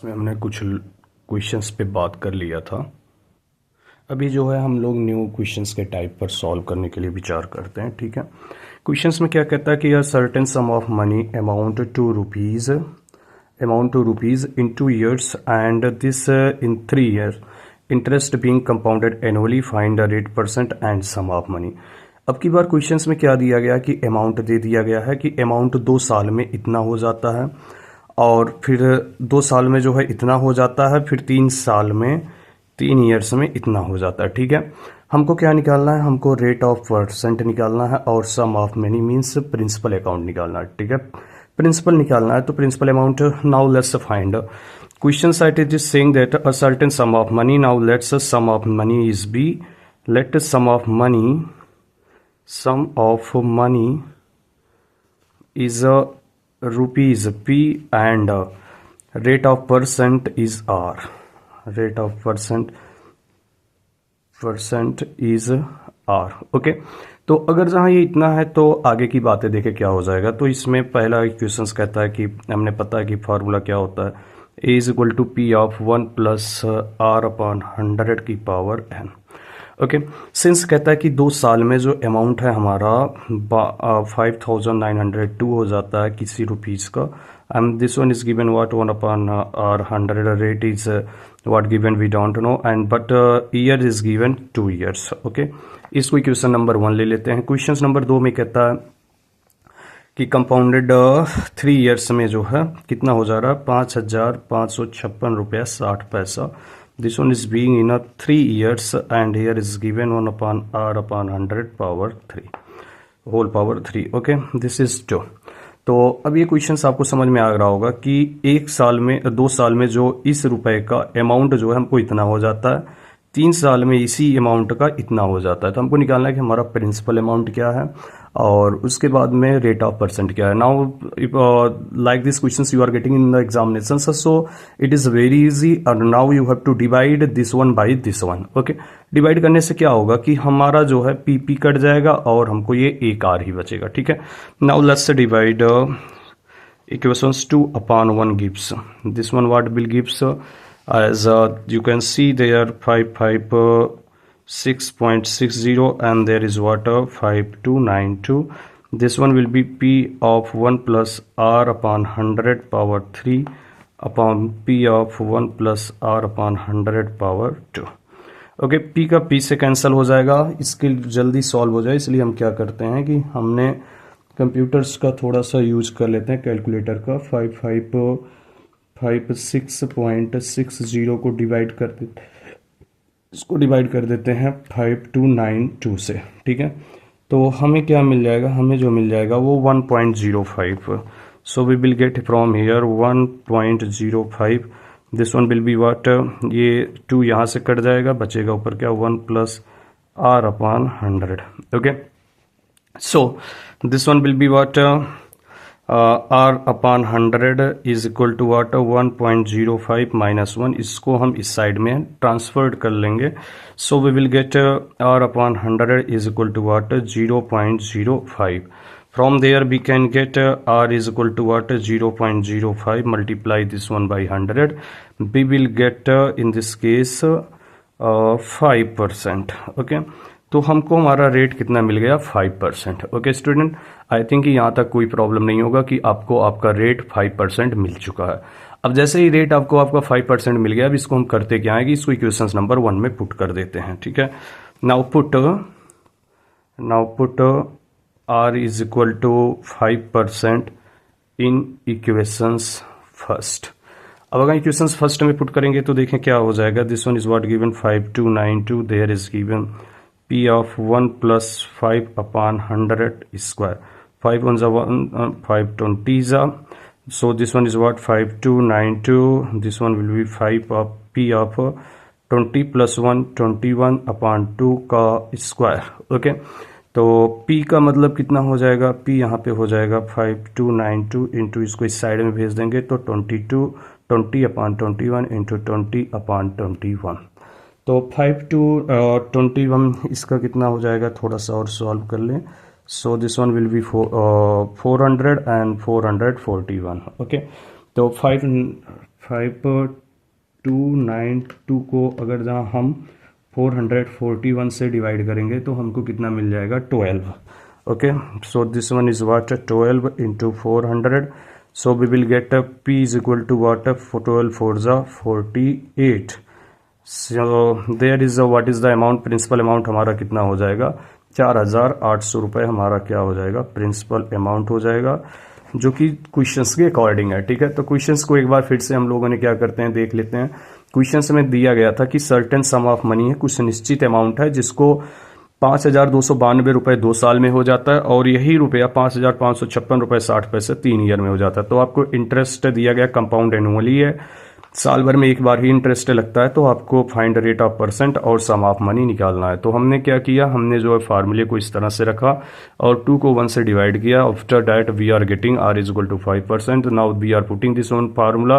में हमने कुछ क्वेश्चंस पे बात कर लिया था। अभी जो है हम लोग न्यू क्वेश्चंस के टाइप पर सॉल्व करने के लिए विचार करते हैं। ठीक है, क्वेश्चंस में क्या कहता है कि a certain sum of money amount to rupees in 2 years and this in 3 years interest being compounded annually, find the rate percent and sum of money. अब की बार क्वेश्चंस में क्या दिया गया कि अमाउंट दे दिया गया है कि अमाउंट 2 साल में इतना हो जाता है और फिर 2 साल में जो है इतना हो जाता है, फिर 3 साल में 3 ईयर्स में इतना हो जाता है। ठीक है, हमको क्या निकालना है, हमको रेट ऑफ परसेंट निकालना है और sum of money means principal account निकालना है। ठीक है, प्रिंसिपल निकालना है तो principal amount now let's find question site is saying that a certain sum of money, now let's sum of money is be, let sum of money is rupees P and rate of percent is R. Rate of percent is R. Okay, तो अगर जहाँ ये इतना है तो आगे की बातें देखें क्या हो जाएगा। तो इसमें पहला इक्वेशंस कहता है कि हमने पता है कि फार्मूला क्या होता है, A is equal to P of 1 plus R upon 100 की पावर n। ओके, सिंस कहता है कि 2 साल में जो अमाउंट है हमारा 5902 हो जाता है किसी रुपीज़ का, and this one is given what 1 upon R 100, rate is what given we don't know and but year is given 2 years। Okay, इसको क्वेश्चन नंबर 1 ले लेते हैं। क्वेश्चन नंबर 2 में कहता है कि कंपाउंडेड 3 years में जो है कितना हो जा रहा है 5556 रुपया 60 पैसा। This one is being in a 3 years and here is given 1 upon R upon 100 power 3 whole power 3। Okay, this is 2। तो अब ये क्वेश्चन आपको समझ में आ रहा होगा कि 1 साल में 2 साल में जो इस रुपए का अमाउंट जो है हमको इतना हो जाता है, 3 साल में इसी अमाउंट का इतना हो जाता है। तो हमको निकालना है कि हमारा प्रिंसिपल अमाउंट क्या है और उसके बाद में रेट ऑफ परसेंट क्या है। Now like this questions you are getting in the examination, so it is very easy. और now you have to divide this one by this one. Okay, divide करने से क्या होगा कि हमारा जो है पी कट जाएगा और हमको ये एक आर ही बचेगा। ठीक है, now let's divide equations 2 upon 1 gives this one what will gives as you can see there 556.60 and there is what 5292। this one will be P of 1 plus R upon 100 power 3 upon P of 1 plus R upon 100 power 2। Okay, P का P से cancel हो जाएगा, इसके जल्दी solve हो जाए इसलिए हम क्या करते हैं कि हमने कंप्यूटर्स का थोड़ा सा यूज कर लेते हैं, कैलकुलेटर का। 5556.60 को डिवाइड कर देते हैं, इसको डिवाइड कर देते हैं 5292 से। ठीक है, तो हमें क्या मिल जाएगा, हमें जो मिल जाएगा वो 1.05। So we will get from here 1.05। This one will be what, ये 2 यहाँ से कट जाएगा, बचेगा ऊपर क्या 1 plus R upon 100। Okay, so this one will be what R upon 100 is equal to what 1.05 minus 1। इसको हम इस साइड में ट्रांसफर्ड कर लेंगे, so we will get R upon 100 is equal to what 0.05। from there we can get R is equal to what 0.05, multiply this one by 100, we will get in this case 5%। okay, तो हमको हमारा rate कितना मिल गया 5%। Okay student, I think यहाँ तक कोई problem नहीं होगा कि आपको आपका रेट 5% मिल चुका है। अब जैसे ही रेट आपको आपका 5% मिल गया, अब इसको हम करते क्या है कि इसको इक्वेशन नंबर 1 में पुट कर देते हैं। ठीक है, now put R is equal to 5% in equations first. अब अगर इक्वेशंस फर्स्ट में पुट करेंगे तो देखें क्या हो जाएगा। This one is what given 5292, there is given P of 1 plus 5 upon 100 square, 5 ones are 1, 5 20s are, so this one is what 5292, this one will be 5 of P of 20 plus 1 21 upon 2 का square. Okay, तो P का मतलब कितना हो जाएगा, P यहाँ पे हो जाएगा 5292 इंटू इसको इस साइड में भेज देंगे तो 20 upon 21 इंटू 20 upon 21। तो 5 to 21 इसका कितना हो जाएगा, थोड़ा सा और सॉल्व कर लें। सो this one will B 400 and 441। Okay, तो 5292 को अगर जहाँ हम 441 से डिवाइड करेंगे तो हमको कितना मिल जाएगा 12. Okay, so this one is what 12 into 400. So we will get P is equal to what 12 4s 48. So there is what is the amount, principal amount हमारा कितना हो जाएगा 4800 रुपये हमारा क्या हो जाएगा प्रिंसिपल अमाउंट हो जाएगा, जो कि क्वेश्चंस के अकॉर्डिंग है. ठीक है, तो क्वेश्चंस को एक बार फिर से हम लोगों ने क्या करते हैं देख लेते हैं. क्वेश्चंस में दिया गया था कि सर्टेन सम ऑफ मनी है, कुछ निश्चित अमाउंट है जिसको 5292 रुपये 2 साल में हो जाता है और यही रुपया 5556 रुपये 60 पैसे 3 ईयर में हो जाता है. तो आपको इंटरेस्ट दिया गया कंपाउंड एनुअली है, साल भर में एक बार ही इंटरेस्ट लगता है. तो आपको फाइंड रेट ऑफ परसेंट और सम ऑफ मनी निकालना है. तो हमने क्या किया, हमने जो है फार्मूले को इस तरह से रखा और 2 को 1 से डिवाइड किया. After that we are getting r is equal to 5%. Now we are putting this one formula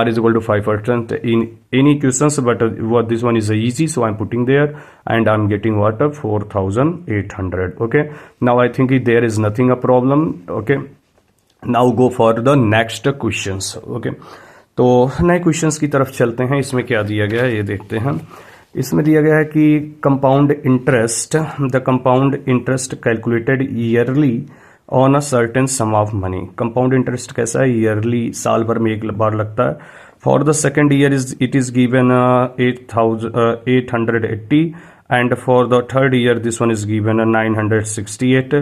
r is equal to 5% in any questions, but what this one is easy, so I'm putting there and I'm getting what 4800. Okay, now I think there is nothing a problem. Okay, now go for the next questions. Okay, तो नए questions की तरफ चलते हैं. इसमें क्या दिया गया है ये देखते हैं. इसमें दिया गया है कि compound interest, the compound interest calculated yearly on a certain sum of money. Compound interest कैसा है, ईयरली साल भर में एक बार लगता है. For the second year it is given 880 and for the third year this one is given 968.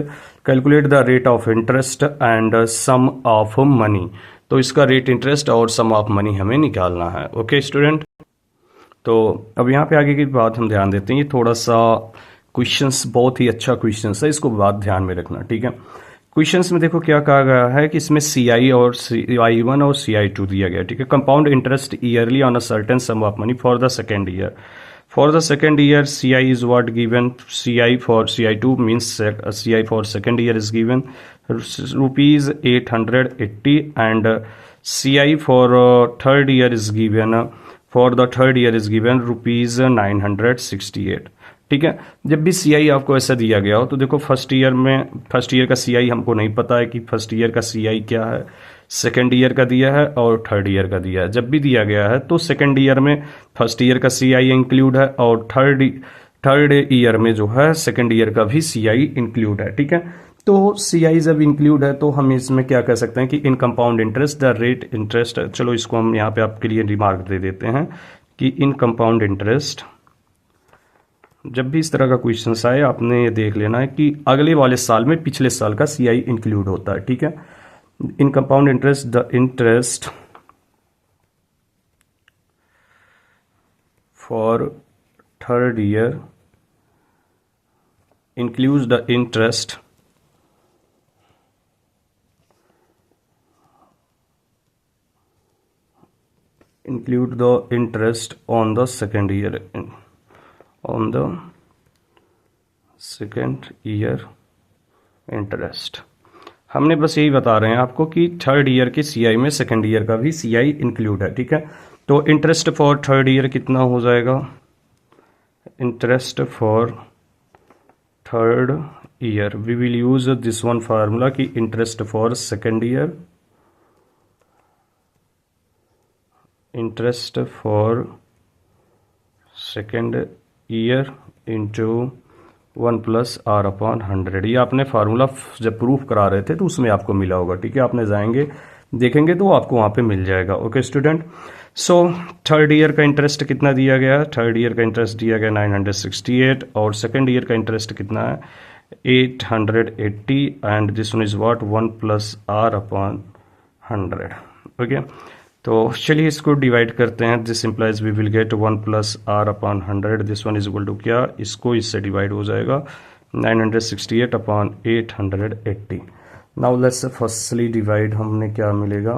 Calculate the rate of interest and sum of money. तो इसका रेट इंटरेस्ट और सम ऑफ मनी हमें निकालना है. ओके स्टूडेंट, तो अब यहाँ पे आगे की बात हम ध्यान देते हैं. ये थोड़ा सा क्वेश्चंस बहुत ही अच्छा क्वेश्चंस है, इसको बात ध्यान में रखना. ठीक है, क्वेश्चंस में देखो क्या कहा गया है कि इसमें CI और CI1 और CI2 दिया गया. ठीक है, compound interest yearly on a certain sum of money for the second year. For the second year, CI is what given. CI for CI2 means CI for second year is given rupees 880 and CI for third year is given. For the third year is given rupees 968. ठीक है, जब भी CI आपको ऐसा दिया गया हो तो देखो फर्स्ट ईयर का CI हमको नहीं पता है कि फर्स्ट ईयर का CI क्या है, सेकेंड ईयर का दिया है और थर्ड ईयर का दिया है. जब भी दिया गया है तो सेकेंड ईयर में फर्स्ट ईयर का CI इंक्लूड है और थर्ड ईयर में जो है सेकेंड ईयर का भी CI इंक्लूड है. ठीक है, तो CI जब इंक्लूड है तो हम इसमें क्या कह सकते हैं कि in compound interest the rate interest. चलो इसको हम यहाँ पे आपके लिए रिमार्क दे देते हैं कि इन कंपाउंड इंटरेस्ट, जब भी इस तरह का क्वेश्चन आए आपने ये देख लेना है कि अगले वाले साल में पिछले साल का CI इंक्लूड होता है. ठीक है, in compound interest the interest for third year includes the interest on the second year interest. हमने बस यही बता रहे हैं आपको कि थर्ड ईयर के CI में सेकेंड ईयर का भी CI इंक्लूड है. ठीक है, तो इंटरेस्ट फॉर थर्ड ईयर कितना हो जाएगा, interest for third year we will use this one formula कि interest for second year, interest for second year into 1 + R/100. ये आपने फार्मूला जब प्रूफ करा रहे थे तो उसमें आपको मिला होगा. ठीक है, आपने जाएंगे देखेंगे तो आपको वहाँ पे मिल जाएगा. Okay student, so third year का इंटरेस्ट कितना दिया गया, थर्ड ईयर का इंटरेस्ट दिया गया 968 और सेकेंड ईयर का इंटरेस्ट कितना है 880 and this one is what 1 + R/100. Okay, तो चलिए इसको डिवाइड करते हैं. This implies we will get 1 + R/100. This one is equal to क्या, इसको इससे डिवाइड हो जाएगा 968/880. Now let's firstly divide. हमने क्या मिलेगा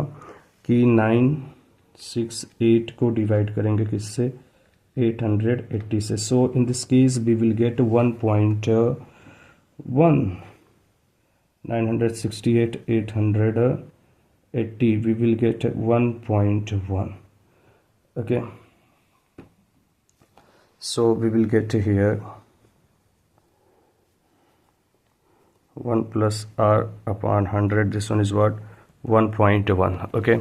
कि 968 को डिवाइड करेंगे किससे 880 से. So in this case we will get 1.1. 968 880 we will get 1.1. okay, so we will get here 1 + R/100. this one is what 1.1. okay,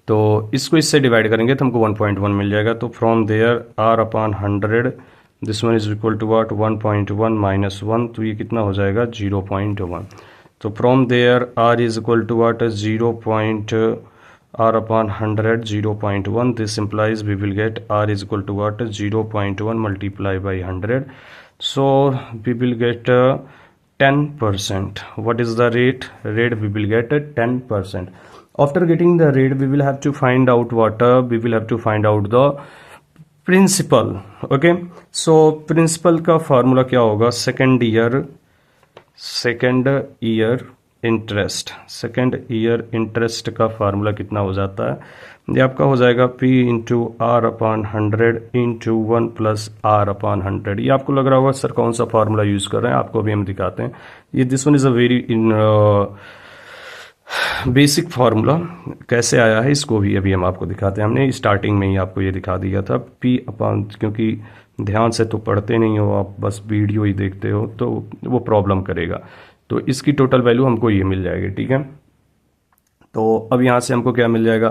तो इसको इससे डिवाइड करेंगे तो हमको 1.1 मिल जाएगा। तो from there R upon 100 this one is equal to what 1.1 minus 1, तो ये कितना हो जाएगा 0.1। तो from there R is equal to what 0.r upon 100 0.1, this implies we will get r is equal to what 0.1 multiplied by 100, so we will get 10%. What is the rate? We will get 10%. After getting the rate we will have to find out what we will have to find out the principal. Okay, so principal का formula क्या होगा? second year interest का formula कितना हो जाता है? ये आपका हो जाएगा P into R upon 100 into 1 plus R upon 100। ये आपको लग रहा होगा सर कौन सा फार्मूला यूज कर रहे हैं, आपको अभी हम दिखाते हैं। ये this one is a very basic formula, कैसे आया है इसको भी अभी हम आपको दिखाते हैं। हमने स्टार्टिंग में ही आपको ये दिखा दिया था P अपॉन, क्योंकि ध्यान से तो पढ़ते नहीं हो आप, बस वीडियो ही देखते हो तो वो प्रॉब्लम करेगा। तो इसकी टोटल वैल्यू हमको ये मिल जाएगी, ठीक है। तो अब यहाँ से हमको क्या मिल जाएगा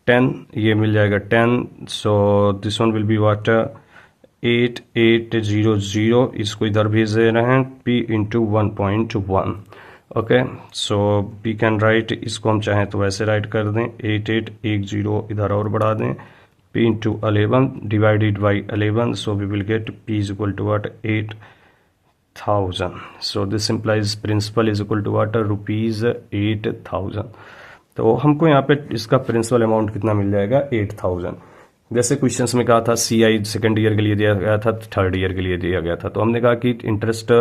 10, ये मिल जाएगा 10, so this one will be what 8800, इसको इधर भेज दे रहे हैं P into 1.1। Okay, so we can write, इसको हम चाहें तो वैसे राइट कर दें 8810 इधर और बढ़ा दें P into 11 divided by 11, so we will get P is equal to what 8,000। So this implies principal is equal to what rupees 8,000। तो हमको यहाँ पे इसका प्रिंसिपल अमाउंट कितना मिल जाएगा 8,000। जैसे क्वेश्चंस में कहा था CI सेकंड ईयर के लिए दिया गया था, थर्ड ईयर के लिए दिया गया था, तो हमने कहा कि इंटरेस्ट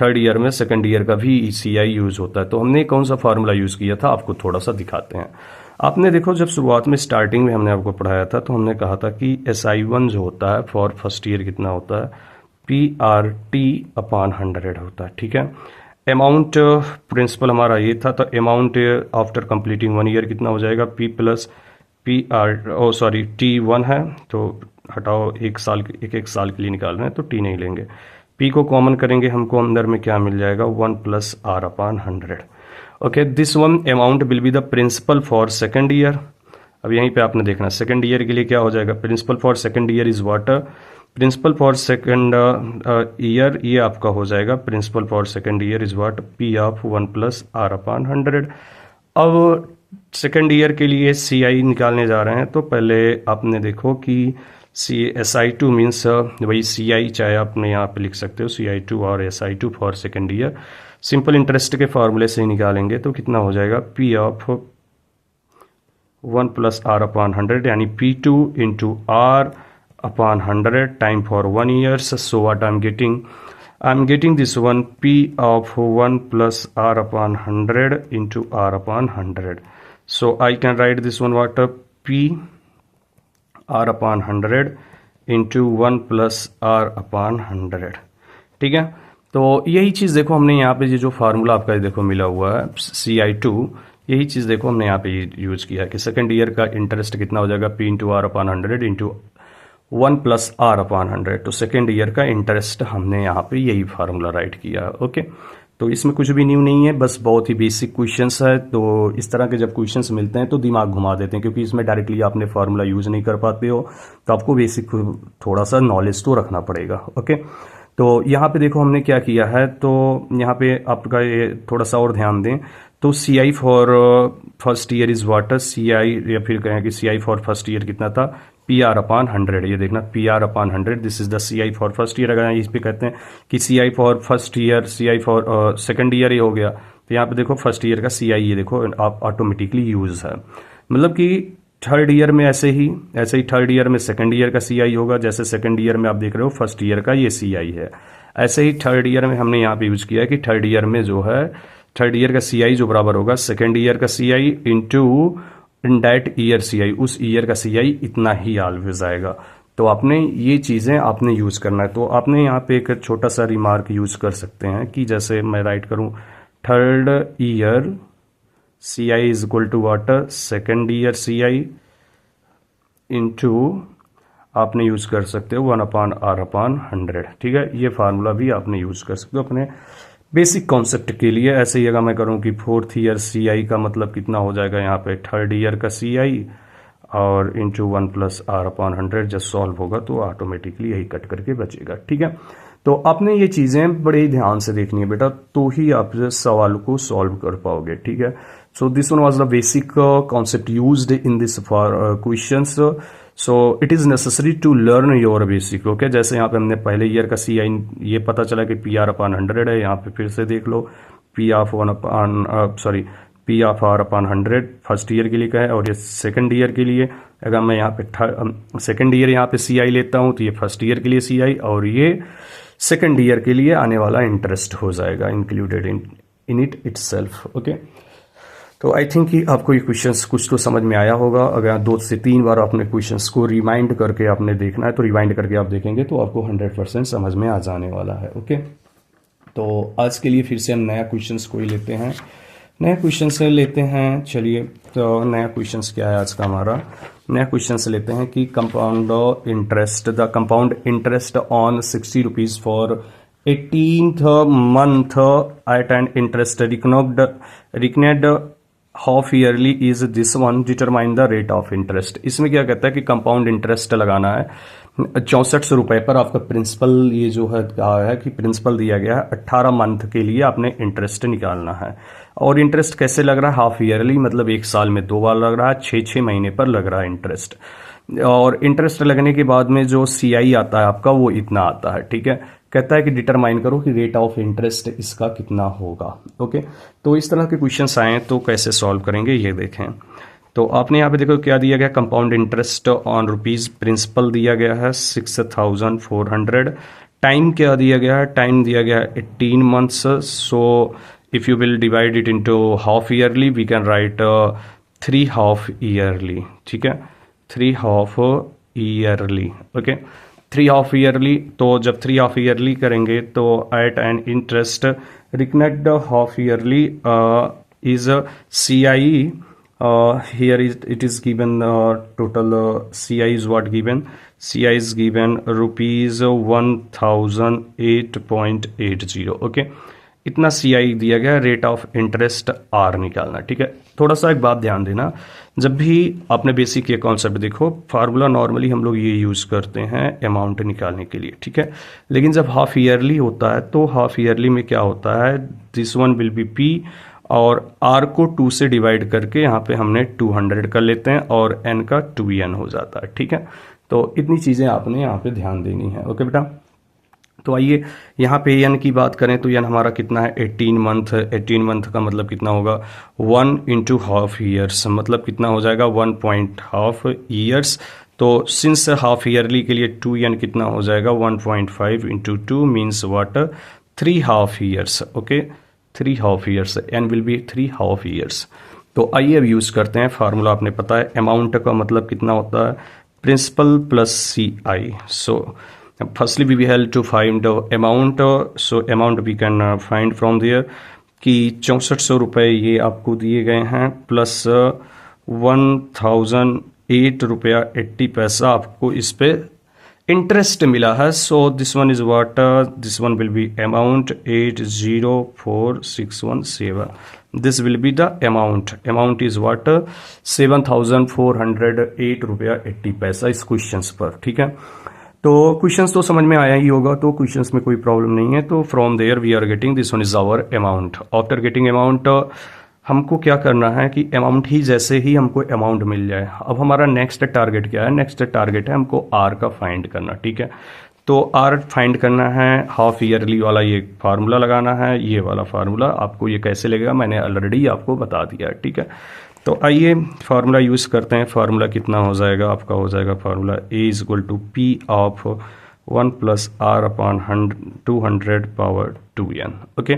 थर्ड ईयर में सेकंड ईयर का भी CI यूज होता है। तो हमने कौन सा फार्मूला यूज किया था आपको थोड़ा सा दिखाते हैं। आपने देखो जब शुरुआत में स्टार्टिंग में हमने आपको पढ़ाया था तो हमने कहा था कि SI1 जो होता है फॉर फर्स्ट ईयर कितना होता है PRT अपॉन 100 होता है, ठीक है। अमाउंट प्रिंसिपल हमारा ये था, तो अमाउंट आफ्टर कंप्लीटिंग 1 ईयर कितना हो जाएगा P प्लस T1 है तो हटाओ, एक साल के लिए निकाल रहे हैं तो T नहीं लेंगे, P को कॉमन करेंगे, हमको अंदर में क्या मिल जाएगा 1 plus R upon 100। Okay, this one amount will be the principal for second year. अब यहीं पे आपने देखना सेकेंड ईयर के लिए क्या हो जाएगा, principal for second year is what principal for second year, ये आपका हो जाएगा principal for second year is what P of 1 plus R upon 100। अब सेकेंड ईयर के लिए CI निकालने जा रहे हैं, तो पहले आपने देखो कि SI2 मीन्स वही CI, चाहे आपने यहाँ पे लिख सकते हो CI2 और SI2 for second year. Simple interest के फार्मूले से ही निकालेंगे तो कितना हो जाएगा P of 1 plus R upon 100 यानी P2 into R upon 100 time for 1 year. So what I'm getting this one P of 1 plus R upon 100 into R upon 100. So I can write this one what P R upon 100 into 1 plus R upon 100, ठीक है। तो यही चीज़ देखो हमने यहाँ पे ये जो फार्मूला आपका देखो मिला हुआ है CI2, यही चीज़ देखो हमने यहाँ पे यूज किया है कि सेकेंड ईयर का इंटरेस्ट कितना हो जाएगा P into R upon 100 into 1 plus R upon 100। तो सेकेंड ईयर का इंटरेस्ट हमने यहाँ पे यही फार्मूला राइट किया है। ओके, तो इसमें कुछ भी न्यू नहीं है, बस बहुत ही बेसिक क्वेश्चंस है। तो इस तरह के जब क्वेश्चंस मिलते हैं तो दिमाग घुमा देते हैं, क्योंकि इसमें डायरेक्टली आपने फार्मूला यूज नहीं कर पाते हो, तो आपको बेसिक थोड़ा सा नॉलेज तो रखना पड़ेगा। ओके, तो यहाँ पे देखो हमने क्या किया है, तो यहाँ पे आपका ये थोड़ा सा और ध्यान दें, तो CI for first year is water CI, या फिर कहें कि CI फॉर फर्स्ट ईयर कितना था PR अपॉन 100। ये देखना PR upon 100, this is the CI for first year. अगर इस पे कहते हैं कि CI for first year, CI for second year, ये हो गया, तो यहाँ पे देखो फर्स्ट ईयर का CI ये देखो आप ऑटोमेटिकली यूज है, मतलब कि थर्ड ईयर में ऐसे ही थर्ड ईयर में सेकंड ईयर का CI होगा, जैसे सेकंड ईयर में आप देख रहे हो फर्स्ट ईयर का ये CI है, ऐसे ही थर्ड ईयर में हमने यहाँ पे यूज किया है कि थर्ड ईयर में जो है थर्ड ईयर का CI जो बराबर होगा सेकंड ईयर का CI into in that year CI, उस ईयर का CI इतना ही ऑलवेज आएगा। तो आपने ये चीज़ें आपने यूज करना है। तो आपने यहाँ पे एक छोटा सा रिमार्क यूज कर सकते हैं कि जैसे मैं राइट करूँ third year CI is equal to water second year CI into आपने यूज कर सकते हो 1 अपॉन R अपॉन 100, ठीक है। ये फार्मूला भी आपने यूज कर सकते हो अपने बेसिक कॉन्सेप्ट के लिए। ऐसे ही अगर मैं करूं कि फोर्थ ईयर CI का मतलब कितना हो जाएगा यहाँ पे थर्ड ईयर का CI और इंटू 1 प्लस आर अपॉन 100 जब सॉल्व होगा तो ऑटोमेटिकली यही कट करके बचेगा। ठीक है, तो आपने ये चीज़ें बड़े ध्यान से देखनी है बेटा, तो ही आप सवाल को सॉल्व कर पाओगे। ठीक है, so this one was the basic concept used in this for questions. So it is necessary to learn your basic. Okay, जैसे यहाँ पे हमने पहले ईयर का सी आई ये पता चला कि पी आर अपॉन 100 है, यहाँ पे फिर से देख लो P of P of R upon 100 first year के लिए का है, और ये सेकंड ईयर के लिए अगर मैं यहाँ पे सेकंड ईयर यहाँ पे सी आई लेता हूँ तो ये फर्स्ट ईयर के लिए सी आई, और ये सेकंड ईयर के लिए आने वाला इंटरेस्ट हो जाएगा included in it itself. Okay, तो आई थिंक कि आपको ये क्वेश्चंस कुछ तो समझ में आया होगा। अगर 2 से 3 बार आपने क्वेश्चंस को रिमाइंड करके आपने देखना है तो रिमाइंड करके आप देखेंगे तो आपको 100% समझ में आ जाने वाला है। ओके, तो आज के लिए फिर से हम नया क्वेश्चंस को ही लेते हैं, नया क्वेश्चन से लेते हैं। चलिए, तो नया क्वेश्चंस क्या है आज का हमारा? नया क्वेश्चन से लेते हैं कि compound interest, the compound interest on 60 rupees for 18th month at an interest reckoned half yearly is this one, determine the rate of interest. इसमें क्या कहता है कि कंपाउंड इंटरेस्ट लगाना है 6400 रुपए पर। आपका प्रिंसिपल ये जो है कहा है कि प्रिंसिपल दिया गया है 18 मंथ के लिए आपने इंटरेस्ट निकालना है, और इंटरेस्ट कैसे लग रहा है? हाफ ईयरली, मतलब 1 साल में 2 बार लग रहा है, 6-6 महीने पर लग रहा है इंटरेस्ट। और इंटरेस्ट लगने के बाद में जो सी आई आता है आपका वो इतना आता है। ठीक है, कहता है कि डिटरमाइन करो कि रेट ऑफ इंटरेस्ट इसका कितना होगा। ओके, तो इस तरह के क्वेश्चंस आए तो कैसे सॉल्व करेंगे ये देखें। तो आपने यहाँ पे देखो क्या दिया गया, compound interest on rupees, principal दिया गया है 6400, टाइम क्या दिया गया है? टाइम दिया गया है 18 months. So if you will divide it into half yearly we can write 3 half yearly. ठीक है, 3 half yearly. Okay, 3 half yearly, तो जब 3 हाफ ईयरली करेंगे तो at an interest reckoned half yearly is C I, here it is given total CI is what given, CI is given rupees 1008.80। Okay, इतना CI दिया गया, rate of interest R निकालना। ठीक है, थोड़ा सा एक बात ध्यान देना, जब भी आपने बेसिक ये कॉन्सेप्ट देखो, फार्मूला नॉर्मली हम लोग ये यूज करते हैं अमाउंट निकालने के लिए। ठीक है, लेकिन जब हाफ ईयरली होता है तो हाफ ईयरली में क्या होता है, this one will be P, और R को 2 से डिवाइड करके यहाँ पे हमने 200 कर लेते हैं और N का 2N हो जाता है। ठीक है, तो इतनी चीज़ें आपने यहाँ पे ध्यान देनी है। ओके बेटा, तो आइए यहाँ पे N की बात करें तो N हमारा कितना है, 18 मंथ। 18 मंथ का मतलब कितना होगा, 1 इंटू हाफ ईयर्स, मतलब कितना हो जाएगा 1.5 ईयर्स। तो सिंस हाफ ईयरली के लिए 2N कितना हो जाएगा, 1.5 into 2 means what, 3 half years. Okay, 3 half years, N will be 3 half years. तो आइए अब यूज करते हैं फार्मूला, आपने पता है अमाउंट का मतलब कितना होता है, principal plus CI। So firstly we have to find amount, so amount we can find from there कि 6400 रुपये ये आपको दिए गए हैं, प्लस 1008 रुपया 80 पैसा आपको इस पे इंटरेस्ट मिला है। So this one is watt, this one will B amount 804617, this will be the amount, amount is what 7408 रुपया 80 पैसा इस क्वेश्चंस पर। ठीक है, तो क्वेश्चंस तो समझ में आया ही होगा, तो क्वेश्चंस में कोई प्रॉब्लम नहीं है। तो from there we are getting this one is our amount. After getting amount हमको क्या करना है कि अमाउंट ही जैसे ही हमको अमाउंट मिल जाए, अब हमारा नेक्स्ट टारगेट क्या है, नेक्स्ट टारगेट है हमको R का फाइंड करना। ठीक है, तो R फाइंड करना है, हाफ ईयरली वाला ये फार्मूला लगाना है, ये वाला फार्मूला आपको ये कैसे लगेगा मैंने ऑलरेडी आपको बता दिया है। ठीक है, तो आइए फार्मूला यूज करते हैं। फार्मूला कितना हो जाएगा आपका, हो जाएगा formula A is equal to P of 1 plus R upon 200 power 2N। Okay,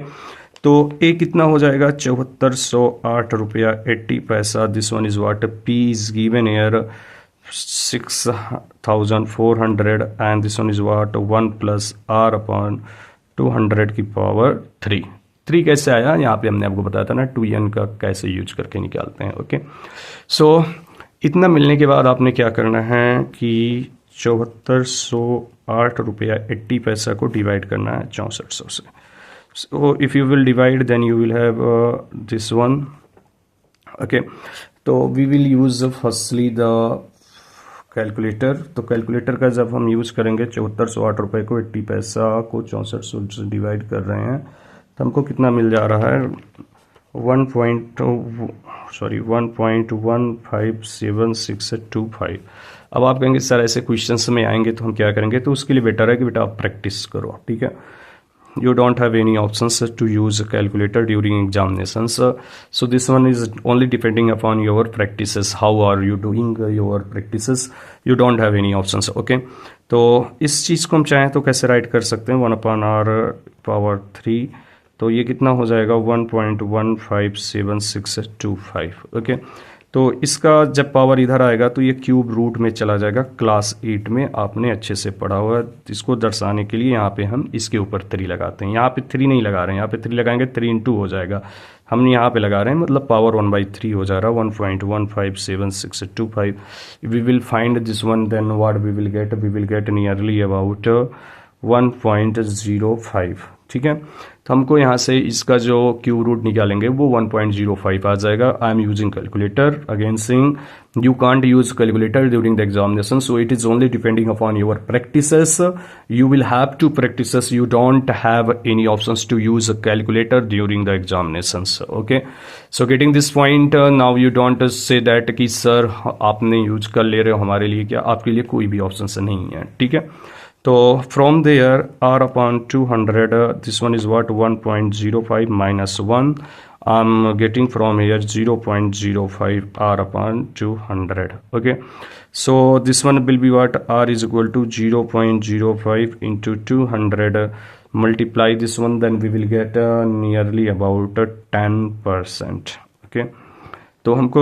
तो A कितना हो जाएगा, 7408 रुपया 80 पैसा। This one is what, P is given here 6400 and this one is what 1 plus R upon 200 की पावर 3। 3 कैसे आया, यहाँ पे हमने आपको बताया था ना 2N का कैसे यूज करके निकालते हैं। ओके, सो इतना मिलने के बाद आपने क्या करना है कि 7408 रुपया 80 पैसा को डिवाइड करना है 6400 से। So if you will divide then you will have this one. Okay, तो we will use firstly the calculator. तो कैलकुलेटर का जब हम यूज़ करेंगे 7408 रुपये को 80 पैसा को 6400 से डिवाइड कर रहे हैं तो हमको कितना मिल जा रहा है 1.1572625। अब आप कहेंगे सर ऐसे क्वेश्चंस में आएंगे तो हम क्या करेंगे, तो उसके लिए बेटर है कि बेटा आप प्रैक्टिस करो, ठीक है। You don't have any options to use a calculator during examinations, so this one is only depending upon your practices. How are you doing your practices? You don't have any options, okay। तो इस चीज़ को हम चाहें तो कैसे right कर सकते हैं 1/r⁴, तो ये कितना हो जाएगा 1.1572625, ओके। तो इसका जब पावर इधर आएगा तो ये क्यूब रूट में चला जाएगा। क्लास 8 में आपने अच्छे से पढ़ा हुआ है। इसको दर्शाने के लिए यहाँ पे हम इसके ऊपर 3 लगाते हैं। यहाँ पे 3 नहीं लगा रहे हैं, यहाँ पे 3 लगाएंगे 3 × 2 हो जाएगा। हम यहाँ पे लगा रहे हैं मतलब पावर 1/3 हो जा रहा है 1.1572625। We will find this one, then what we will get nearly about 1.05, ठीक है। तो हमको यहाँ से इसका जो क्यूब रूट निकालेंगे वो 1.05 आ जाएगा। आई am using calculator, again saying you can't use calculator during the examination, so it is only depending upon your practices. You will have to practices, you don't have any options to use a calculator during the examinations, okay। So getting this point, now you don't say that कि sir आपने use कर ले रहे हो हमारे लिए, क्या आपके लिए कोई भी ऑप्शन नहीं है, ठीक है। तो from there r/200, this one is what 1.05 minus 1, I'm getting from here 0.05 r/200, okay। So this one will be what r is equal to 0.05 into 200, multiply this one, then we will get nearly about 10%, okay। तो हमको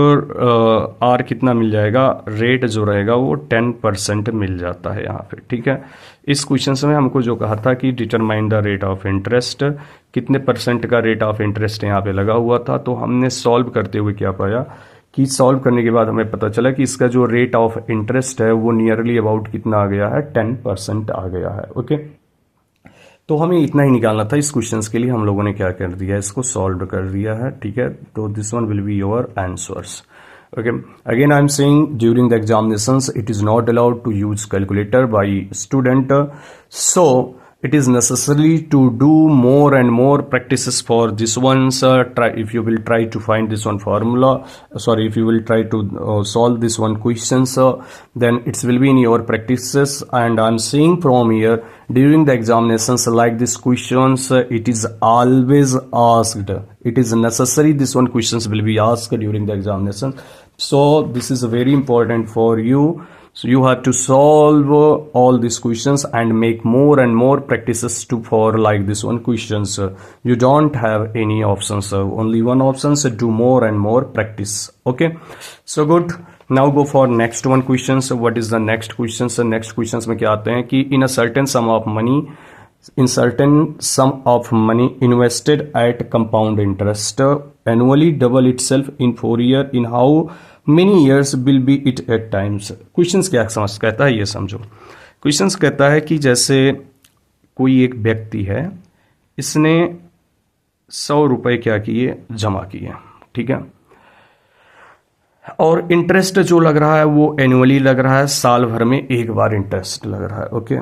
are कितना मिल जाएगा, rate जो रहेगा वो 10% मिल जाता है यहाँ पे, ठीक है। इस क्वेश्चन में हमको जो कहा था कि determine the rate of interest, कितने परसेंट का रेट ऑफ इंटरेस्ट यहाँ पे लगा हुआ था, तो हमने सॉल्व करते हुए क्या पाया कि सॉल्व करने के बाद हमें पता चला कि इसका जो रेट ऑफ इंटरेस्ट है वो नियरली अबाउट कितना आ गया है 10% आ गया है, ओके। तो हमें इतना ही निकालना था इस क्वेश्चंस के लिए। हम लोगों ने क्या कर दिया, इसको सॉल्व कर दिया है, ठीक है। तो this one will be your answers, okay। Again I'm saying during the examinations it is not allowed to use calculator by student, so it is necessary to do more and more practices for this ones. Try, if you will try to find this one formula, sorry, if you will try to solve this one questions, then it will be in your practices. And I'm saying from here during the examinations like this questions, it is always asked, it is necessary this one questions will be asked during the examination, so this is very important for you. So you have to solve all these questions and make more and more practices to for like this one questions. You don't have any options, only one option, so do more and more practice, okay। So good, now go for next one questions। What is the next questions? Next questions में क्या आते हैं कि in a certain sum of money, in certain sum of money invested at compound interest annually double itself in 4 years, in how many years will be it at times? Questions क्या समझ कहता है ये समझो। क्वेश्चंस कहता है कि जैसे कोई एक व्यक्ति है, इसने 100 रुपए क्या किए, जमा किए, ठीक है। और इंटरेस्ट जो लग रहा है वो एनुअली लग रहा है, साल भर में एक बार इंटरेस्ट लग रहा है, ओके।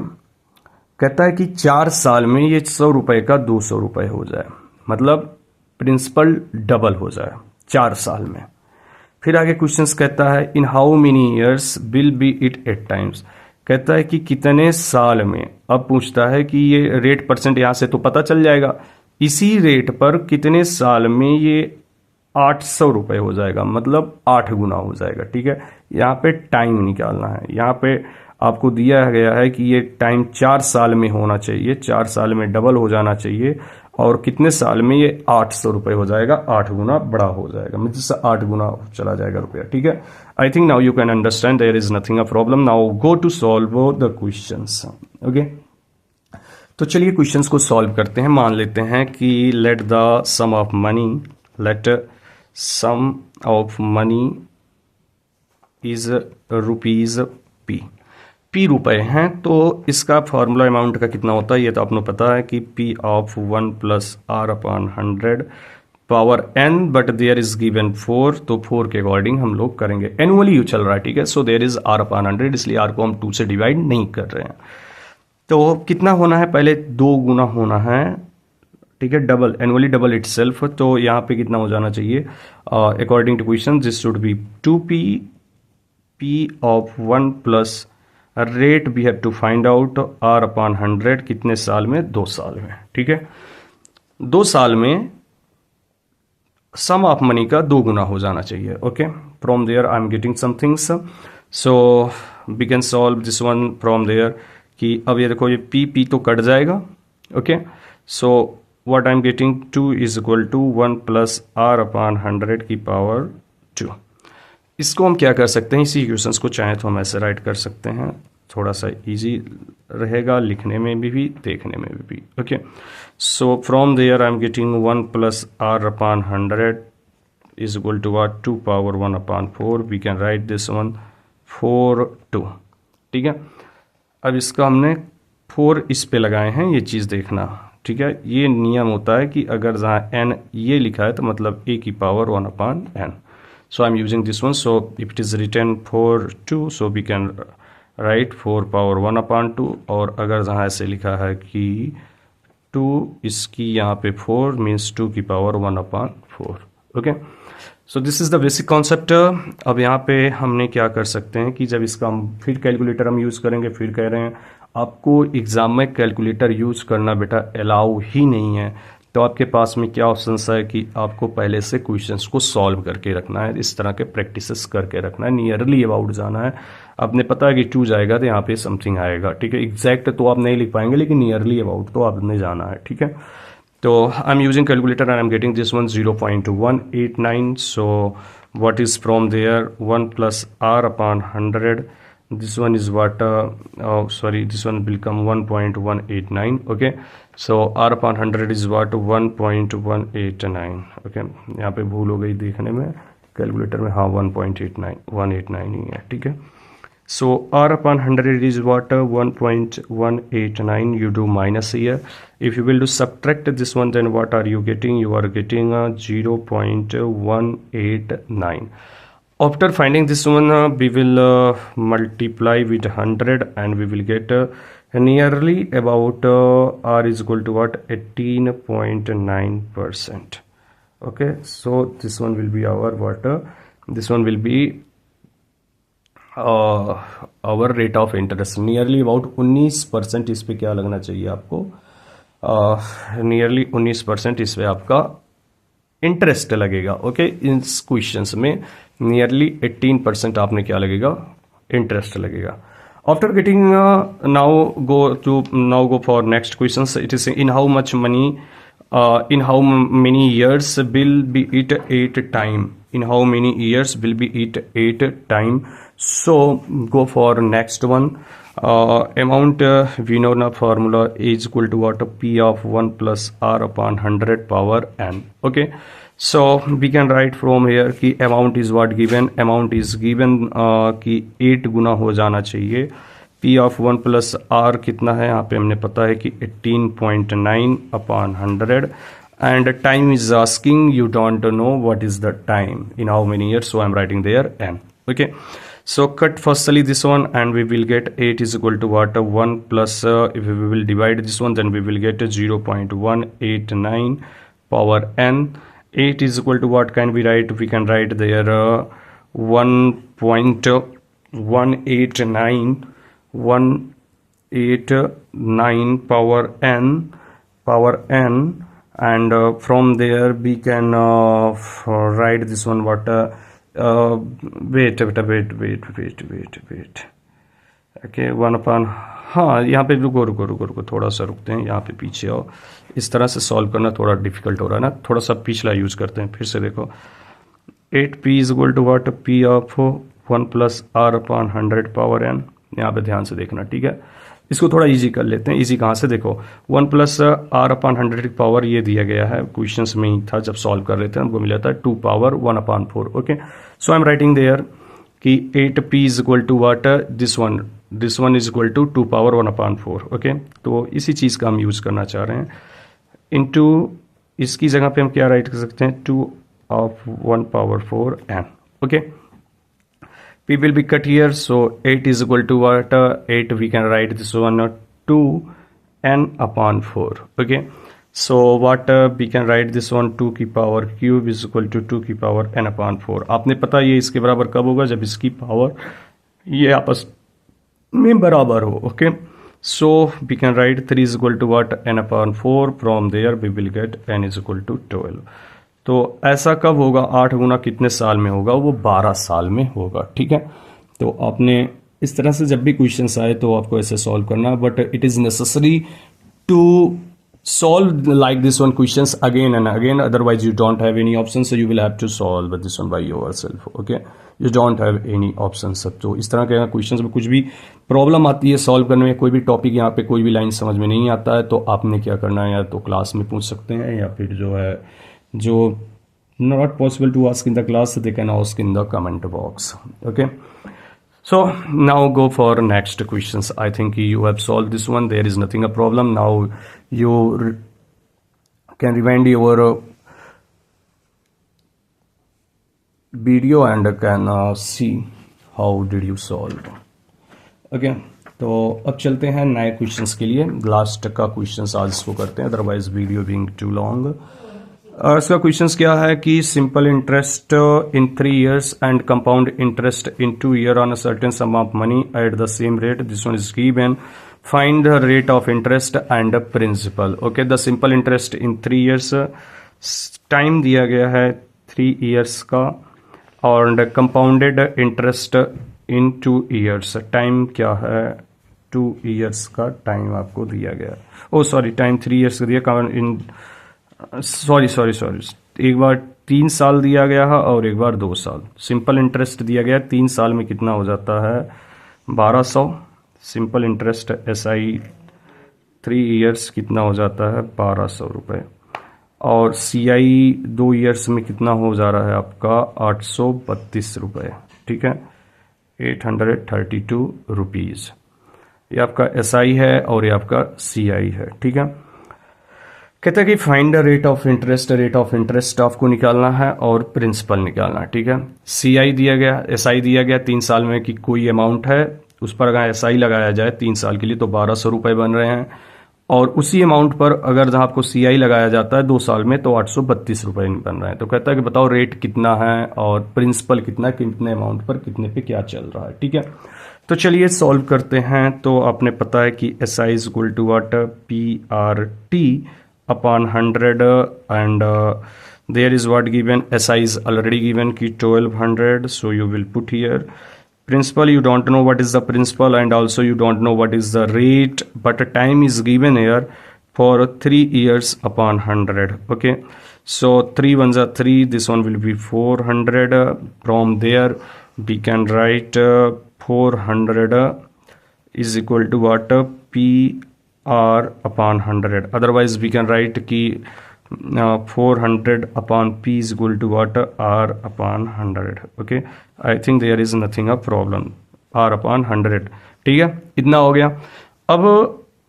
कहता है कि 4 साल में ये 100 रुपए का 200 रुपए हो जाए, मतलब प्रिंसिपल डबल हो जाए 4 साल में। फिर आगे क्वेश्चंस कहता है in how many years will be it at times, कहता है कि कितने साल में। अब पूछता है कि ये रेट परसेंट यहां से तो पता चल जाएगा, इसी रेट पर कितने साल में ये 800 रुपए हो जाएगा, मतलब 8 गुना हो जाएगा, ठीक है। यहाँ पे टाइम निकालना है, यहाँ पे आपको दिया गया है कि ये टाइम 4 साल में होना चाहिए, 4 साल में डबल हो जाना चाहिए, और कितने साल में ये 800 रुपए हो जाएगा, 8 गुना बड़ा हो जाएगा, मतलब 8 गुना चला जाएगा रुपया, ठीक है। I think now you can understand, there is nothing a problem. Now go to solve the questions, okay. तो चलिए क्वेश्चंस को सॉल्व करते हैं। मान लेते हैं कि let the sum of money, let sum of money is rupees P रुपए हैं, तो इसका फॉर्मूला अमाउंट का कितना होता है ये तो आपको पता है कि P of 1 + R/100 power n, but there is given 4, तो 4 के अकॉर्डिंग हम लोग करेंगे। एनुअली यू चल रहा है, ठीक है। So there is r upon 100, इसलिए r को हम 2 से डिवाइड नहीं कर रहे हैं। तो कितना होना है, पहले 2 गुना होना है, ठीक है, double, annually double itself. तो यहाँ पे कितना हो जाना चाहिए, according to question this should be 2p p of 1 plus rate we have to find out r upon 100 कितने साल में, 2 साल में, ठीक है। 2 साल में सम ऑफ मनी का 2 गुना हो जाना चाहिए, okay. From there I am getting some things, so we can solve this one from there कि अब ये देखो, ये p तो कट जाएगा, okay. So what I am getting 2 is equal to 1 plus r upon 100 की पावर 2। इसको हम क्या कर सकते हैं, इसी इक्वेशंस को चाहे तो हम ऐसे राइट कर सकते हैं, थोड़ा सा इजी रहेगा लिखने में भी देखने में भी, okay. So from there I am getting 1 plus r upon 100 is equal to what, 2 power 1 upon 4। We can write this one 4 2, ठीक है। अब इसका हमने 4 इस पे लगाए हैं, ये चीज़ देखना, ठीक है। ये नियम होता है कि अगर जहाँ n ये लिखा है तो मतलब a की power 1 upon n। So I'm using this one. So if it is written 4 2, so we can write 4 power 1 upon 2, और अगर जहाँ ऐसे लिखा है कि 2 इसकी यहाँ पे 4 मीन्स 2 की power 1 upon 4, okay. So this is the basic concept. अब यहाँ पे हमने क्या कर सकते हैं कि जब इसका हम फिर कैलकुलेटर हम यूज़ करेंगे, फिर कह रहे हैं आपको एग्ज़ाम में कैलकुलेटर यूज़ करना बेटा अलाउ ही नहीं है, तो आपके पास में क्या ऑप्शंस है कि आपको पहले से क्वेश्चंस को सॉल्व करके रखना है, इस तरह के प्रैक्टिसेस करके रखना है, नियरली अबाउट जाना है। आपने पता है कि 2 जाएगा तो यहाँ पे समथिंग आएगा, ठीक है। एग्जैक्ट तो आप नहीं लिख पाएंगे, लेकिन नियरली अबाउट तो आपने जाना है, ठीक है। तो I am using calculator and I am getting this one 0.189। So what is from there 1 plus r upon 100, this one is what this one will become 1.189, okay। so r upon 100 is what, 1.189, okay। यहाँ पे भूल हो गई देखने में calculator में, हाँ 1.189 ही है, ठीक है। so r upon 100 is what, 1.189, you do minus here, if you will do subtract this one, then what are you getting, you are getting 0.189. After finding this one, we will multiply with 100 and we will get nearly about r is equal to what, 18.9%, okay। so this one will be our what, this one will be our rate of interest, nearly about 19%। इस पे क्या लगना चाहिए आपको, nearly 19% इस पे आपका interest लगेगा, ओके। इन क्वेश्चंस में नियरली 18% आपने क्या लगेगा, इंटरेस्ट लगेगा। After getting now go for next questions. It is in how much money, in how many years will be it 8 time, in how many years will be it 8 time। so go for next one, amount we know now formula is equal to what, p of 1 plus r upon 100 power n, okay। so we can write from here कि amount is what given, amount is given कि 8 गुना हो जाना चाहिए, p of 1 plus r कितना है यहाँ पे हमने पता है कि 18.9 upon 100, and time is asking, you don't know what is the time in how many years, so I'm writing there n, okay। so cut firstly this one and we will get 8 is equal to what, 1 plus if we will divide this one, then we will get 0.189 power n। 8 is equal to what can we write, we can write there 1.189 power n, and from there we can write this one what, wait, okay, 1 upon, हाँ यहाँ पे रुको थोड़ा सा रुकते हैं, यहाँ पे पीछे आओ, इस तरह से सॉल्व करना थोड़ा डिफिकल्ट हो रहा है ना, थोड़ा सा पिछला यूज करते हैं, फिर से देखो 8p is equal to what, p of 1 plus r upon 100 power n, यहाँ पे ध्यान से देखना, ठीक है। इसको थोड़ा इजी कर लेते हैं, इजी कहाँ से, देखो 1 प्लस r अपॉन 100 की पावर ये दिया गया है, क्वेश्चंस में ही था जब सॉल्व कर रहे थे, हमको मिला था 2 power 1 upon 4, okay. So I am writing there कि 8p is equal to what, this one is equal to 2 power 1 upon 4, okay. तो इसी चीज़ का हम यूज़ करना चाह रहे हैं, इनटू इसकी जगह पे हम क्या राइट कर सकते हैं 2 of 1 power 4 n. Okay, p will be cut here, so 8 is equal to what? 8 we can write this one 2 n upon 4. Okay, so what we can write this one 2 की power cube is equal to 2 की power n upon 4. आपने पता ये इसके बराबर कब होगा? जब इसकी पावर ये आपस में बराबर हो. Okay, so we can write 3 is equal to what? n upon 4. From there we will get n is equal to 12. तो ऐसा कब होगा? 8 गुना कितने साल में होगा? वो 12 साल में होगा. ठीक है, तो आपने इस तरह से जब भी क्वेश्चंस आए तो आपको ऐसे सॉल्व करना, but it is necessary to solve like this one questions again and again, otherwise you don't have any options, so you will have to solve this one by yourself. Okay, you don't have any options. तो इस तरह के questions में कुछ भी problem आती है solve करने में, कोई भी टॉपिक यहाँ पे कोई भी लाइन समझ में नहीं आता है, तो आपने क्या करना है, या तो क्लास में पूछ सकते हैं, या फिर जो है जो not possible to ask in the class, they can ask in the comment box. Okay, so now go for next questions. I think you have solved this one, there is nothing a problem. Now you can rewind your video and can see how did you solve. Okay, तो अब चलते हैं नए questions के लिए. Last का questions आज इसको करते हैं, otherwise video being too long. इसका क्वेश्चंस क्या है कि simple interest in 3 years and compound interest in 2 years on a certain sum of money at the same rate. This one is given. Find the rate of interest and principal. Okay, the simple interest in 3 years, time दिया गया है 3 years का, और compounded interest in 2 years, time क्या है 2 years का time आपको दिया गया. ओ सॉरी, टाइम 3 years का दिया, इन सॉरी एक बार 3 साल दिया गया है और एक बार 2 साल. सिंपल इंटरेस्ट दिया गया 3 साल में कितना हो जाता है 1200. सिंपल इंटरेस्ट SI 3 years कितना हो जाता है 1200 रुपये, और CI 2 years में कितना हो जा रहा है आपका 832 रुपये. ठीक है, 832 रुपीज़. ये आपका SI है और ये आपका CI है. ठीक है, कहता है कि find the rate of interest आपको निकालना है और प्रिंसिपल निकालना है. ठीक है, CI दिया गया, SI दिया गया 3 साल में कि कोई अमाउंट है, उस पर अगर SI लगाया जाए 3 साल के लिए तो 1200 रुपये बन रहे हैं, और उसी अमाउंट पर अगर जहाँ आपको CI लगाया जाता है 2 साल में तो 832 रुपये बन रहे हैं. तो कहता है कि बताओ रेट कितना है और प्रिंसिपल कितना, कितने अमाउंट पर कितने पे क्या चल रहा है. ठीक है, तो चलिए सॉल्व करते हैं. तो आपने पता है कि SI is equal to what PRT upon 100 and there is what given, SI is already given ki 1200, so you will put here principal. You don't know what is the principal and also you don't know what is the rate, but time is given here for 3 years upon 100. Okay, so 3 ones are 3, this one will be 400. From there we can write 400 is equal to what PR upon 100. Otherwise we can write ki 400 upon P is equal to what R upon 100. Okay, I think there is nothing a problem. R upon 100. ठीक है, इतना हो गया. अब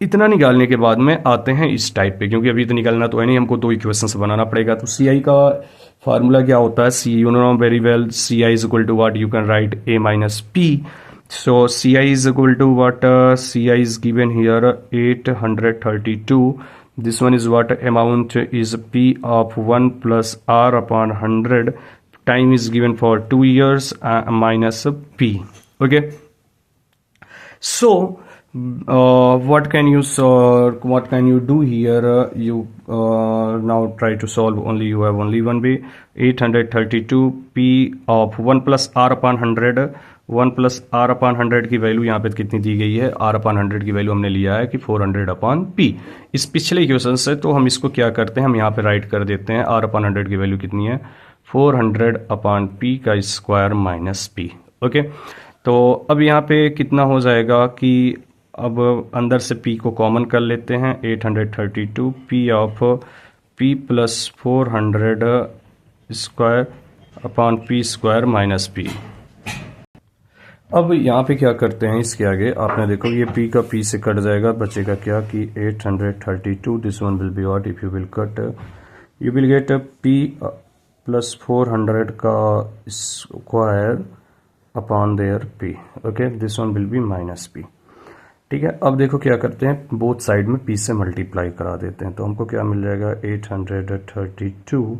इतना निकालने के बाद में आते हैं इस टाइप पे, क्योंकि अभी तो निकालना तो है नहीं, हमको 2 इक्वेशंस बनाना पड़ेगा. तो CI का फार्मूला क्या होता है, you know very well, CI is equal to what, you can write A minus P. So CI is equal to what, CI is given here 832. This one is what amount is P of 1 plus R upon 100. Time is given for 2 years minus P. Okay, so what can you do here? You now try to solve. You have only one way. 832 P of 1 plus R upon 100. 1 plus R upon 100 की value यहाँ पे कितनी दी गई है, R upon 100 की value हमने लिया है कि 400 अपॉन P. इस पिछले इक्वेशन से तो हम इसको क्या करते हैं, हम यहाँ पे राइट कर देते हैं R अपॉन 100 की वैल्यू कितनी है 400 अपॉन P का स्क्वायर माइनस P. ओके, तो अब यहाँ पे कितना हो जाएगा कि अब अंदर से P को कॉमन कर लेते हैं. 832 P of P plus 400 square upon P square minus P. अब यहाँ पे क्या करते हैं, इसके आगे आपने देखो ये P का P से कट जाएगा, बचेगा क्या कि 832. This one will be what, if you will cut you will get a p plus 400 का square upon their p. Okay, this one will be minus p. ठीक है, अब देखो क्या करते हैं, बोथ साइड में p से मल्टीप्लाई करा देते हैं, तो हमको क्या मिल जाएगा 832.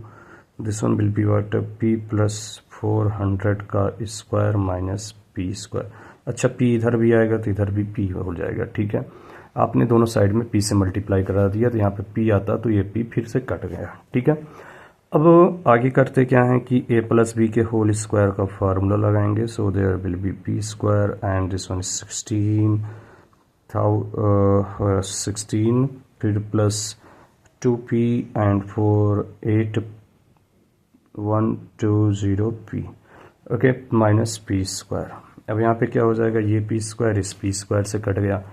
This one will be what, p plus 400 का स्क्वायर माइनस p स्क्वायर. अच्छा, p इधर भी आएगा तो इधर भी p हो जाएगा. ठीक है, आपने दोनों साइड में p से मल्टीप्लाई करा दिया तो यहाँ पे p आता तो ये p फिर से कट गया. ठीक है, अब आगे करते क्या है कि a प्लस बी के होल स्क्वायर का फार्मूला लगाएंगे. So there will be p square and this one 16 फिर plus 2p and 4 8120p. Okay, minus p square. अब यहाँ पे क्या हो जाएगा, ये p स्क्वायर इस p स्क्वायर से कट गया.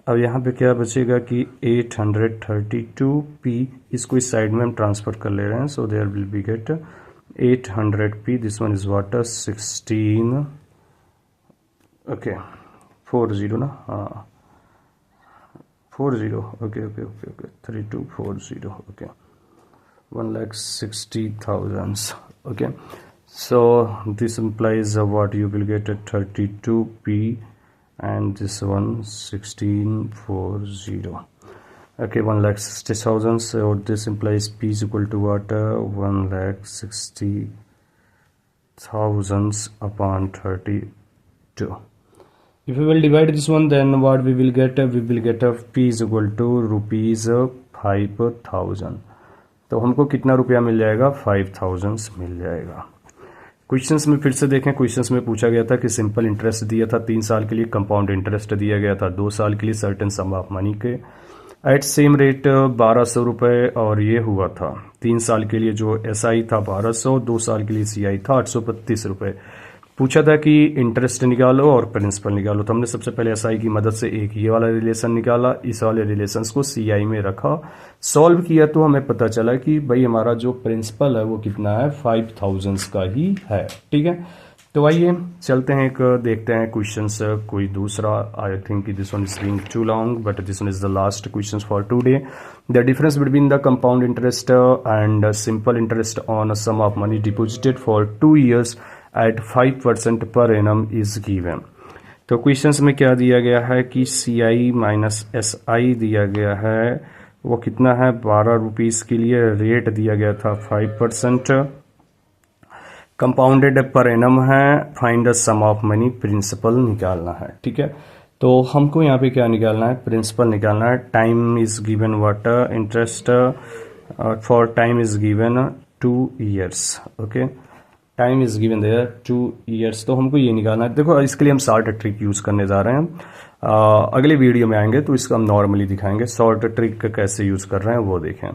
अब यहाँ पे क्या बचेगा कि 832p, इसको इस साइड में हम ट्रांसफर कर ले रहे हैं. So there will be get 800p. This one is what 16. Okay, 40 ना, हाँ 40. Okay okay okay okay 3240. Okay, 1,60,000. Okay, so this implies what you will get at 32p and this one 1640. Okay, 1,60,000. So this implies p is equal to what, 1,60,000 upon 32. If we will divide this one, then what we will get, we will get a p is equal to rupees 5,000. तो हमको कितना रुपया मिल जाएगा, 5,000 मिल जाएगा. Questions में फिर से देखें, क्वेश्चंस में पूछा गया था कि सिंपल इंटरेस्ट दिया था 3 साल के लिए, कंपाउंड इंटरेस्ट दिया गया था 2 साल के लिए सर्टेन सम ऑफ मनी के एट सेम रेट 1200 रुपये, और ये हुआ था 3 साल के लिए जो SI था 1200, 2 साल के लिए CI था 832 रुपये. पूछा था कि इंटरेस्ट निकालो और प्रिंसिपल निकालो, तो हमने सबसे पहले SI की मदद से एक ये वाला रिलेशन निकाला, इस वाले रिलेशंस को CI में रखा, सॉल्व किया तो हमें पता चला कि भाई हमारा जो प्रिंसिपल है वो कितना है, 5,000 का ही है. ठीक है, तो आइए चलते हैं, एक देखते हैं क्वेश्चंस कोई दूसरा. I think this one is being too long but this one is the last question for today. The difference between the compound interest and simple interest on sum of money deposited for 2 years at 5% per annum is given. तो questions में क्या दिया गया है कि CI minus SI दिया गया है, वो कितना है 12 रुपीज के लिए, रेट दिया गया था 5%, कंपाउंडेड पर एनम है, find the sum of money, principal निकालना है. ठीक है, तो हमको यहाँ पे क्या निकालना है, प्रिंसिपल निकालना है. Time is given what, interest for time is given 2 years. Okay, time is given there 2 years, तो हमको ये निकालना है. देखो इसके लिए हम शॉर्ट ट्रिक यूज करने जा रहे हैं, अगले वीडियो में आएंगे तो इसको हम नॉर्मली दिखाएंगे. शॉर्ट ट्रिक कैसे यूज कर रहे हैं वो देखें.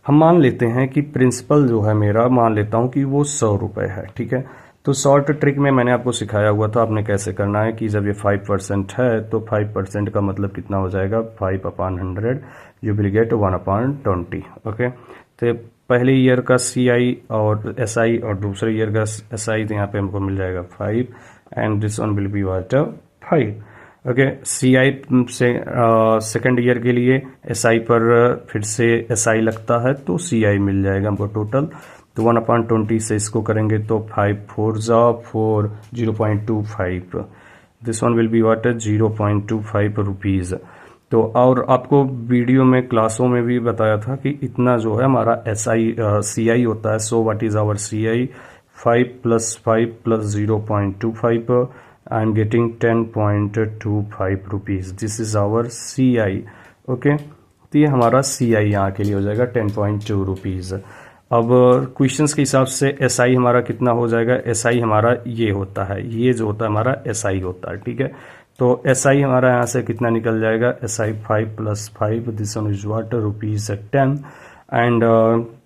हम मान लेते हैं कि प्रिंसिपल जो है मेरा, मान लेता हूं कि वो 100 रुपये है. ठीक है, तो शॉर्ट ट्रिक में मैंने आपको सिखाया हुआ था, आपने कैसे करना है कि जब ये 5% है तो 5% का मतलब कितना हो जाएगा, 5/100, यू विल गेट 1/20. ओके, तो पहले ईयर का CI और SI और दूसरे ईयर का SI, तो यहाँ पे हमको मिल जाएगा 5 and this one will be what 5. Okay, CI से सेकंड ईयर के लिए SI पर फिर से SI लगता है तो CI मिल जाएगा हमको टोटल. तो 1/20 से इसको करेंगे तो 5 4 4 0.25. This one will be what 0.25 rupees. तो और आपको वीडियो में क्लासों में भी बताया था कि इतना जो है हमारा CI होता है. So what is our CI, 5 + 5 + 0.25, I am getting 10.25 rupees. This is our CI. Okay, तो ये हमारा CI यहाँ के लिए हो जाएगा 10.2 रुपीज. अब क्वेश्चंस के हिसाब से SI हमारा कितना हो जाएगा, SI हमारा ये होता है, ये जो होता है हमारा SI होता है. ठीक है, तो SI हमारा यहाँ से कितना निकल जाएगा, SI 5 + 5, this one is what rupees 10. And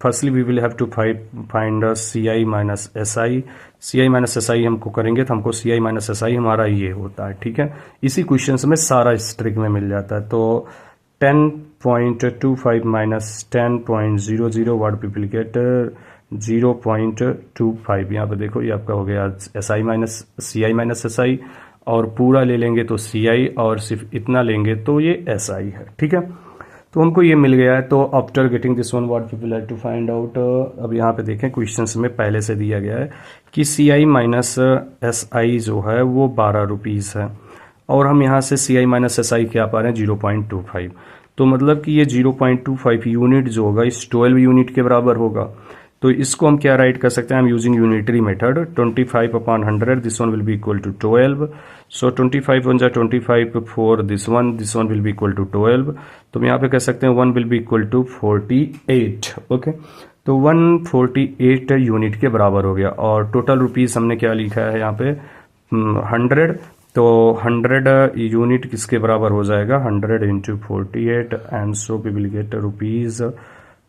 firstly we will have to find CI minus SI. CI minus SI हमको करेंगे तो हमको CI माइनस SI हमारा ये होता है. ठीक है, इसी क्वेश्चन में सारा इस ट्रिक में मिल जाता है. तो 10.25 minus 10.00, what we will get 0.25. यहाँ पे देखो ये आपका हो गया SI minus CI minus SI, और पूरा ले लेंगे तो CI, और सिर्फ इतना लेंगे तो ये SI है. ठीक है, तो हमको ये मिल गया है। तो after getting this one what we will have to find out. अब यहाँ पे देखें क्वेश्चंस में पहले से दिया गया है कि CI माइनस SI जो है वो 12 रुपीज़ है, और हम यहाँ से CI माइनस SI क्या पा रहे हैं 0.25। तो मतलब कि ये 0.25 यूनिट जो होगा इस 12 यूनिट के बराबर होगा। तो इसको हम क्या राइट कर सकते हैं, हम using unitary method 25 upon 100 this one will be equal to 12। So 25 one जा 25 for this one will be equal to 12। तो हम यहाँ पे कह सकते हैं 1 will be equal to 48। Okay, तो 148 यूनिट के बराबर हो गया। और टोटल रुपीज़ हमने क्या लिखा है यहाँ पे 100। तो 100 यूनिट किसके बराबर हो जाएगा 100 into 48 and so we will get rupees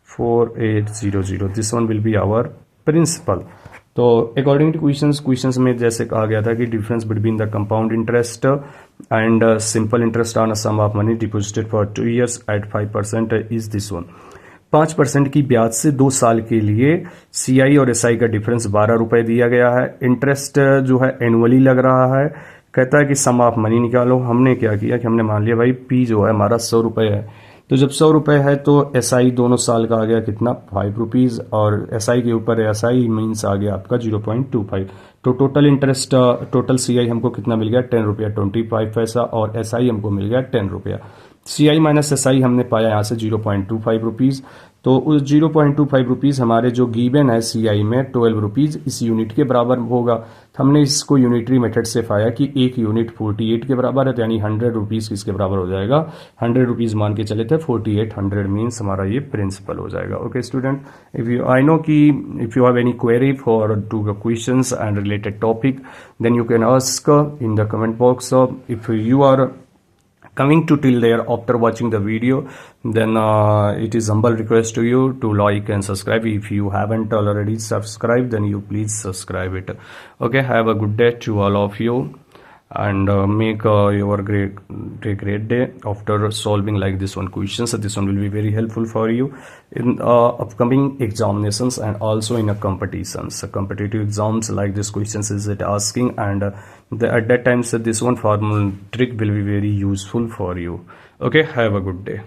4800। This one will be our principal. तो अकॉर्डिंग टू क्वेश्चंस में जैसे कहा गया था कि difference between the compound interest and simple interest on a sum of money deposited for 2 years at 5% is this one. 5% की ब्याज से 2 साल के लिए CI और SI का डिफरेंस 12 रुपए दिया गया है। इंटरेस्ट जो है एनुअली लग रहा है। कहता है कि सम ऑफ मनी निकालो। हमने क्या किया कि हमने मान लिया भाई P जो है हमारा 100 रुपये है। तो जब 100 रुपये है तो SI दोनों साल का आ गया कितना 5 रुपीज़, और SI के ऊपर SI मीन्स आ गया आपका 0.25। तो टोटल इंटरेस्ट टोटल CI हमको कितना मिल गया 10 रुपया 25 पैसा, और SI हमको मिल गया 10 रुपया। CI माइनस SI हमने पाया यहाँ से 0.25 रुपीज़। तो उस 0.25 रुपीज़ हमारे जो गिवन है CI में 12 रुपीज़ इस यूनिट के बराबर होगा। हमने इसको यूनिटरी मेथड से पाया कि एक यूनिट 48 के बराबर है, तो यानी 100 रुपीज़ किसके बराबर हो जाएगा 100 रुपीज़ मान के चले थे 48 100 मीन्स हमारा ये प्रिंसिपल हो जाएगा। Okay student, if you I know कि if you have any query for to the questions and related topic then you can ask in the comment box. If you are coming to till there after watching the video, then it is humble request to you to like and subscribe. If you haven't already subscribed, then you please subscribe it. Okay, have a good day to all of you, and make your great day after solving like this one questions. So this one will be very helpful for you in upcoming examinations and also in a competitions, competitive exams like this questions is it asking, and at that time so this one formula trick will be very useful for you. Okay, have a good day.